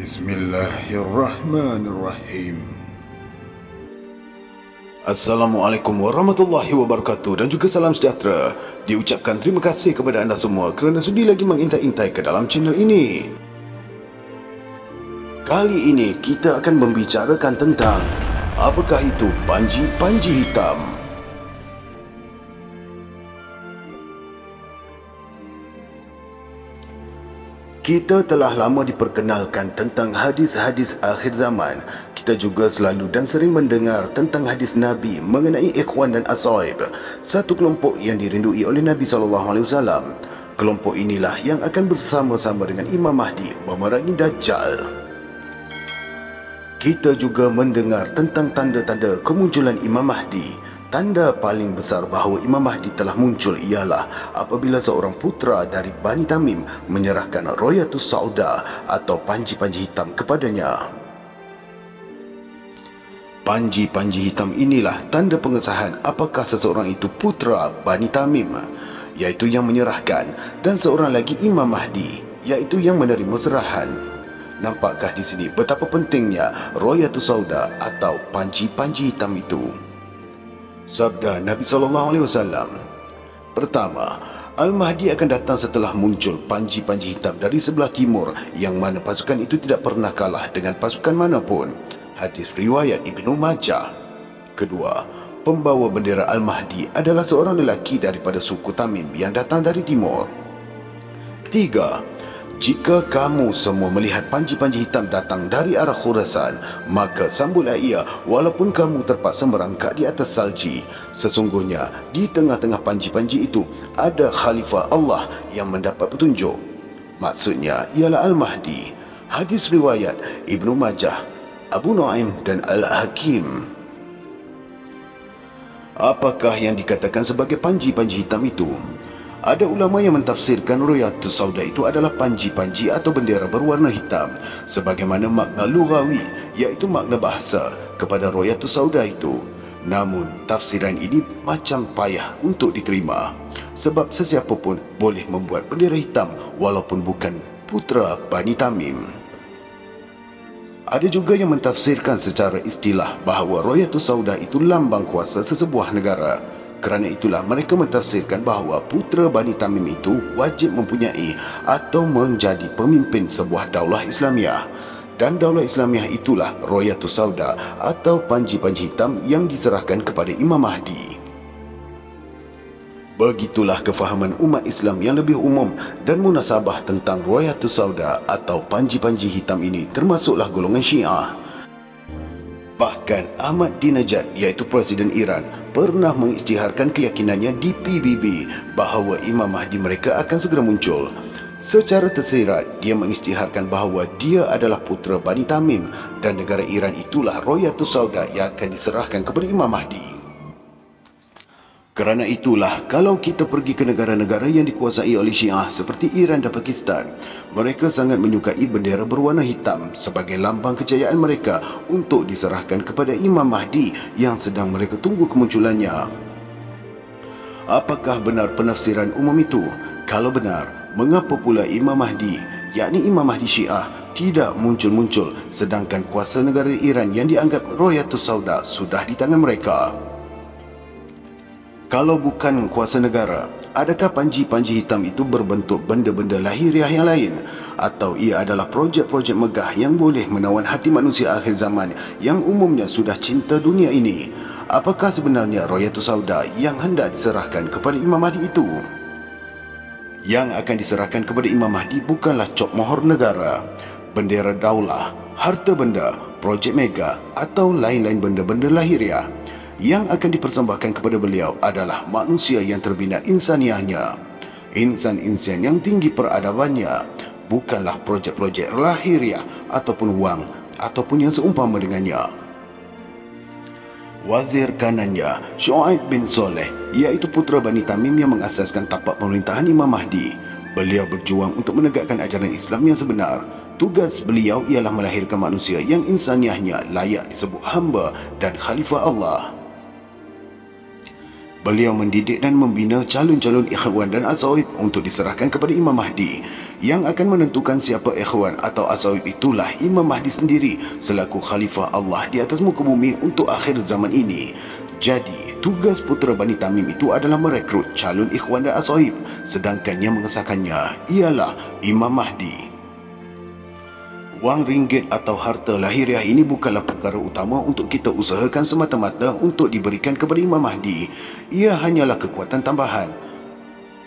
Bismillahirrahmanirrahim. Assalamualaikum warahmatullahi wabarakatuh dan juga salam sejahtera. Diucapkan terima kasih kepada anda semua kerana sudi lagi mengintai-intai ke dalam channel ini. Kali ini kita akan membicarakan tentang apakah itu panji-panji hitam. Kita telah lama diperkenalkan tentang hadis-hadis akhir zaman. Kita juga selalu dan sering mendengar tentang hadis Nabi mengenai Ikhwan dan Ashaib, satu kelompok yang dirindui oleh Nabi SAW. Kelompok inilah yang akan bersama-sama dengan Imam Mahdi memerangi Dajjal. Kita juga mendengar tentang tanda-tanda kemunculan Imam Mahdi. Tanda paling besar bahawa Imam Mahdi telah muncul ialah apabila seorang putera dari Bani Tamim menyerahkan Royatus Sauda atau panji-panji hitam kepadanya. Panji-panji hitam inilah tanda pengesahan apakah seseorang itu putera Bani Tamim, iaitu yang menyerahkan, dan seorang lagi Imam Mahdi, iaitu yang menerima serahan. Nampakkah di sini betapa pentingnya Royatus Sauda atau panji-panji hitam itu? Sabda Nabi SAW. Pertama, Al-Mahdi akan datang setelah muncul panji-panji hitam dari sebelah timur, yang mana pasukan itu tidak pernah kalah dengan pasukan manapun. Hadis riwayat Ibnu Majah. Kedua, pembawa bendera Al-Mahdi adalah seorang lelaki daripada suku Tamim yang datang dari timur. Ketiga, jika kamu semua melihat panji-panji hitam datang dari arah Khurasan, maka sambutlah ia walaupun kamu terpaksa merangkak di atas salji. Sesungguhnya di tengah-tengah panji-panji itu ada Khalifah Allah yang mendapat petunjuk. Maksudnya ialah Al-Mahdi. Hadis riwayat Ibnu Majah, Abu Nuaim dan Al-Hakim. Apakah yang dikatakan sebagai panji-panji hitam itu? Ada ulama yang mentafsirkan Royatus Sauda itu adalah panji-panji atau bendera berwarna hitam, sebagaimana makna lughawi, iaitu makna bahasa kepada Royatus Sauda itu. Namun, tafsiran ini macam payah untuk diterima, sebab sesiapa pun boleh membuat bendera hitam walaupun bukan putera Bani Tamim. Ada juga yang mentafsirkan secara istilah bahawa Royatus Sauda itu lambang kuasa sesebuah negara. Kerana itulah mereka mentafsirkan bahawa putera Bani Tamim itu wajib mempunyai atau menjadi pemimpin sebuah daulah Islamiah. Dan daulah Islamiah itulah Royatus Sauda atau panji-panji hitam yang diserahkan kepada Imam Mahdi. Begitulah kefahaman umat Islam yang lebih umum dan munasabah tentang Royatus Sauda atau panji-panji hitam ini, termasuklah golongan Syiah. Bahkan Ahmadinejad, iaitu Presiden Iran, pernah mengisytiharkan keyakinannya di PBB bahawa Imam Mahdi mereka akan segera muncul. Secara tersirat, dia mengisytiharkan bahawa dia adalah putera Bani Tamim dan negara Iran itulah Royatus Sauda yang akan diserahkan kepada Imam Mahdi. Kerana itulah, kalau kita pergi ke negara-negara yang dikuasai oleh Syiah seperti Iran dan Pakistan, mereka sangat menyukai bendera berwarna hitam sebagai lambang kejayaan mereka untuk diserahkan kepada Imam Mahdi yang sedang mereka tunggu kemunculannya. Apakah benar penafsiran umum itu? Kalau benar, mengapa pula Imam Mahdi, yakni Imam Mahdi Syiah, tidak muncul-muncul sedangkan kuasa negara Iran yang dianggap Royatus Sauda sudah di tangan mereka? Kalau bukan kuasa negara, adakah panji-panji hitam itu berbentuk benda-benda lahiriah yang lain? Atau ia adalah projek-projek megah yang boleh menawan hati manusia akhir zaman yang umumnya sudah cinta dunia ini? Apakah sebenarnya Royatus Sauda yang hendak diserahkan kepada Imam Mahdi itu? Yang akan diserahkan kepada Imam Mahdi bukanlah cop mohor negara, bendera daulah, harta benda, projek mega atau lain-lain benda-benda lahiriah. Yang akan dipersembahkan kepada beliau adalah manusia yang terbina insaniahnya, insan-insan yang tinggi peradabannya, bukanlah projek-projek lahiriah ataupun wang ataupun yang seumpama dengannya. Wazir kanannya, Shu'aib bin Soleh, iaitu putera Bani Tamim yang mengasaskan tapak pemerintahan Imam Mahdi. Beliau berjuang untuk menegakkan ajaran Islam yang sebenar. Tugas beliau ialah melahirkan manusia yang insaniahnya layak disebut hamba dan khalifah Allah. Beliau mendidik dan membina calon-calon ikhwan dan ashaib untuk diserahkan kepada Imam Mahdi. Yang akan menentukan siapa ikhwan atau asawib itulah Imam Mahdi sendiri selaku khalifah Allah di atas muka bumi untuk akhir zaman ini. Jadi, tugas putera Bani Tamim itu adalah merekrut calon ikhwan dan asawib, sedangkan yang mengesahkannya ialah Imam Mahdi. Wang ringgit atau harta lahiriah ini bukanlah perkara utama untuk kita usahakan semata-mata untuk diberikan kepada Imam Mahdi. Ia hanyalah kekuatan tambahan.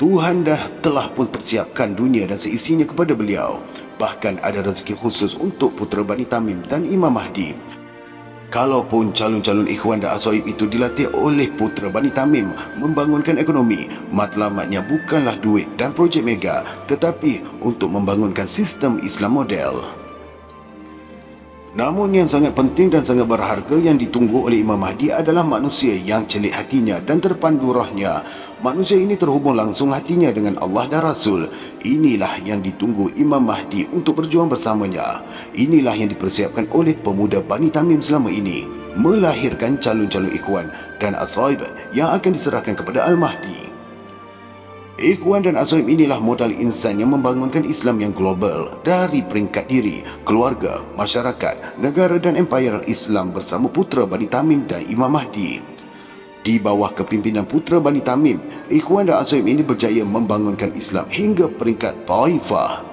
Tuhan telah pun persiapkan dunia dan seisinya kepada beliau. Bahkan ada rezeki khusus untuk putera Bani Tamim dan Imam Mahdi. Kalaupun calon-calon ikhwan dan aswaib itu dilatih oleh putera Bani Tamim membangunkan ekonomi, matlamatnya bukanlah duit dan projek mega, tetapi untuk membangunkan sistem Islam model. Namun yang sangat penting dan sangat berharga yang ditunggu oleh Imam Mahdi adalah manusia yang celik hatinya dan terpandu rohnya. Manusia ini terhubung langsung hatinya dengan Allah dan Rasul. Inilah yang ditunggu Imam Mahdi untuk berjuang bersamanya. Inilah yang dipersiapkan oleh pemuda Bani Tamim selama ini, melahirkan calon-calon ikhwan dan ashaib yang akan diserahkan kepada Al-Mahdi. Ikhwan dan ashaib inilah modal insan yang membangunkan Islam yang global dari peringkat diri, keluarga, masyarakat, negara dan empayar Islam bersama putera Bani Tamim dan Imam Mahdi. Di bawah kepimpinan putera Bani Tamim, ikhwan dan ashaib ini berjaya membangunkan Islam hingga peringkat Taifah.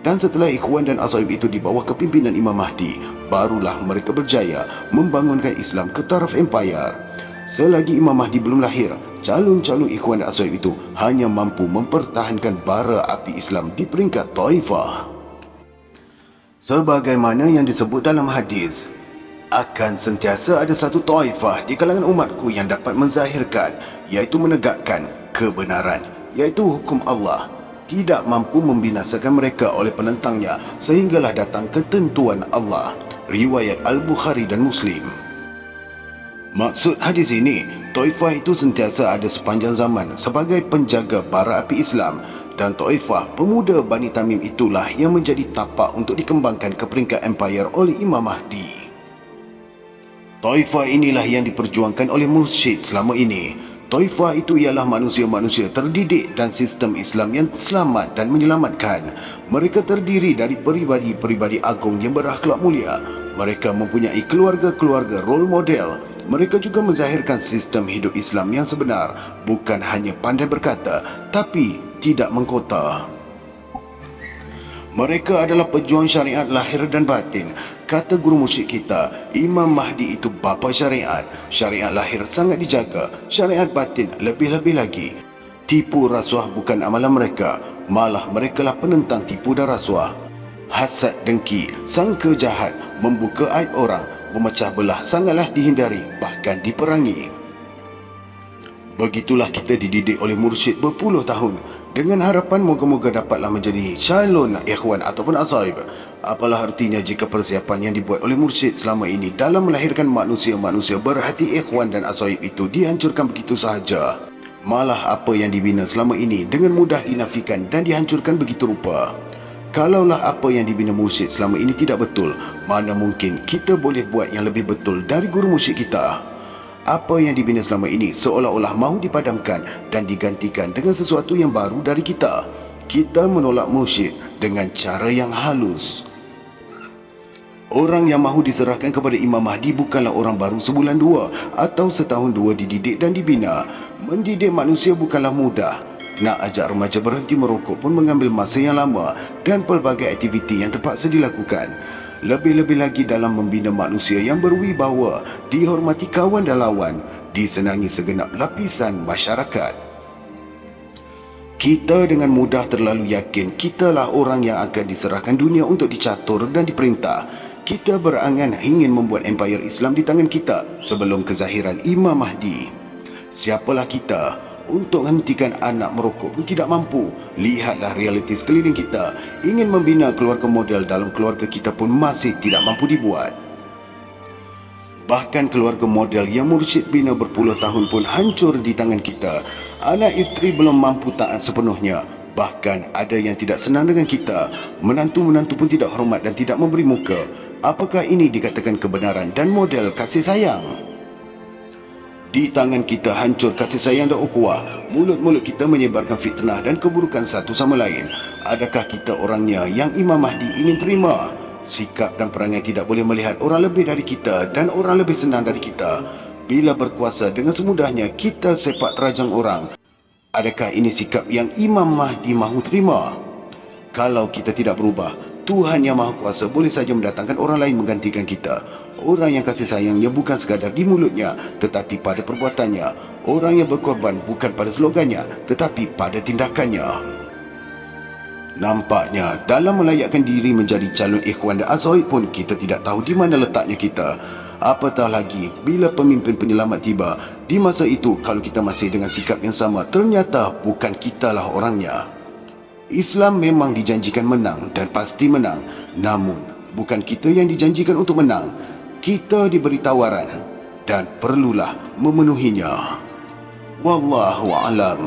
Dan setelah ikhwan dan ashaib itu di bawah kepimpinan Imam Mahdi, barulah mereka berjaya membangunkan Islam ke taraf empayar. Selagi Imam Mahdi belum lahir, calon-calon ikhwan dan ashaib itu hanya mampu mempertahankan bara api Islam di peringkat Taifah. Sebagaimana yang disebut dalam hadis, akan sentiasa ada satu Taifah di kalangan umatku yang dapat menzahirkan, iaitu menegakkan kebenaran, iaitu hukum Allah, tidak mampu membinasakan mereka oleh penentangnya sehinggalah datang ketentuan Allah. Riwayat Al-Bukhari dan Muslim. Maksud hadis ini, Taifah itu sentiasa ada sepanjang zaman sebagai penjaga bara api Islam, dan Taifah pemuda Bani Tamim itulah yang menjadi tapak untuk dikembangkan ke peringkat empayar oleh Imam Mahdi. Taifah inilah yang diperjuangkan oleh mursyid selama ini. Taifah itu ialah manusia-manusia terdidik dan sistem Islam yang selamat dan menyelamatkan. Mereka terdiri dari peribadi-peribadi agung yang berakhlak mulia. Mereka mempunyai keluarga-keluarga role model. Mereka juga menzahirkan sistem hidup Islam yang sebenar, bukan hanya pandai berkata, tapi tidak mengkota. Mereka adalah pejuang syariat lahir dan batin. Kata guru musyrik kita, Imam Mahdi itu bapa syariat. Syariat lahir sangat dijaga, syariat batin lebih-lebih lagi. Tipu rasuah bukan amalan mereka, malah merekalah penentang tipu dan rasuah. Hasad, dengki, sangka jahat, membuka aib orang, memecah belah sangatlah dihindari, bahkan diperangi. Begitulah kita dididik oleh mursyid berpuluh tahun, dengan harapan moga-moga dapatlah menjadi calon ikhwan ataupun ashaib. Apalah artinya jika persiapan yang dibuat oleh mursyid selama ini dalam melahirkan manusia-manusia berhati ikhwan dan ashaib itu dihancurkan begitu sahaja. Malah apa yang dibina selama ini dengan mudah dinafikan dan dihancurkan begitu rupa. Kalaulah apa yang dibina mursyid selama ini tidak betul, mana mungkin kita boleh buat yang lebih betul dari guru mursyid kita. Apa yang dibina selama ini seolah-olah mahu dipadamkan dan digantikan dengan sesuatu yang baru dari kita. Kita menolak mursyid dengan cara yang halus. Orang yang mahu diserahkan kepada Imam Mahdi bukanlah orang baru sebulan dua atau setahun dua dididik dan dibina. Mendidik manusia bukanlah mudah. Nak ajak remaja berhenti merokok pun mengambil masa yang lama dan pelbagai aktiviti yang terpaksa dilakukan. Lebih-lebih lagi dalam membina manusia yang berwibawa, dihormati kawan dan lawan, disenangi segenap lapisan masyarakat. Kita dengan mudah terlalu yakin kitalah orang yang akan diserahkan dunia untuk dicatur dan diperintah. Kita berangan ingin membuat empayar Islam di tangan kita sebelum kezahiran Imam Mahdi. Siapalah kita? Untuk hentikan anak merokok pun tidak mampu. Lihatlah realiti sekeliling kita. Ingin membina keluarga model dalam keluarga kita pun masih tidak mampu dibuat. Bahkan keluarga model yang mursyid bina berpuluh tahun pun hancur di tangan kita. Anak isteri belum mampu taat sepenuhnya. Bahkan ada yang tidak senang dengan kita. Menantu-menantu pun tidak hormat dan tidak memberi muka. Apakah ini dikatakan kebenaran dan model kasih sayang? Di tangan kita hancur kasih sayang dan ukhuwah. Mulut-mulut kita menyebarkan fitnah dan keburukan satu sama lain. Adakah kita orangnya yang Imam Mahdi ingin terima? Sikap dan perangai tidak boleh melihat orang lebih dari kita dan orang lebih senang dari kita. Bila berkuasa dengan semudahnya kita sepak terajang orang. Adakah ini sikap yang Imam Mahdi mahu terima? Kalau kita tidak berubah, Tuhan Yang Maha Kuasa boleh saja mendatangkan orang lain menggantikan kita. Orang yang kasih sayangnya bukan sekadar di mulutnya, tetapi pada perbuatannya. Orang yang berkorban bukan pada slogannya, tetapi pada tindakannya. Nampaknya dalam melayakkan diri menjadi calon ikhwan dan azawaid pun kita tidak tahu di mana letaknya kita. Apatah lagi bila pemimpin penyelamat tiba. Di masa itu kalau kita masih dengan sikap yang sama, ternyata bukan kitalah orangnya. Islam memang dijanjikan menang dan pasti menang. Namun bukan kita yang dijanjikan untuk menang. Kita diberi tawaran dan perlulah memenuhinya. Wallahu a'lam.